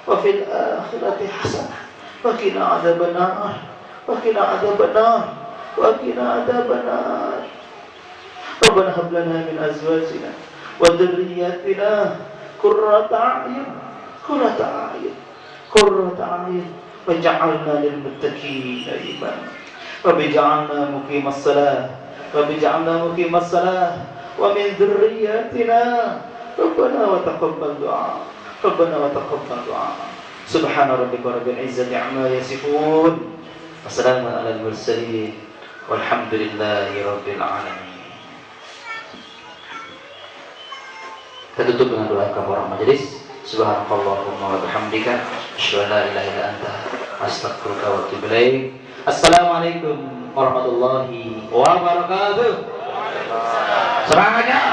Speaker 1: wa fil akhirati hasanah wa qina adzabannar wa qina adzabannar wa qina adzabannar. Rabbana hab lana min azwajina wa dhurriyyatina qurrata a'yun waj'alna lil muttaqina imama. Waj'alna muqimas salah wa min dhurriyyatina Rabbana wa taqabbal du'a. Subhana rabbika rabbil izzati amma yasifun. Wassalamun alal mursalin walhamdulillahi rabbil alamin. Kita tutup dengan doa kafaraah majelis. Subhanakallahumma wa bihamdika asyhadu an la ilaha illa anta astaghfiruka wa atubu ilaik. Assalamualaikum warahmatullahi wabarakatuh. Semangatnya.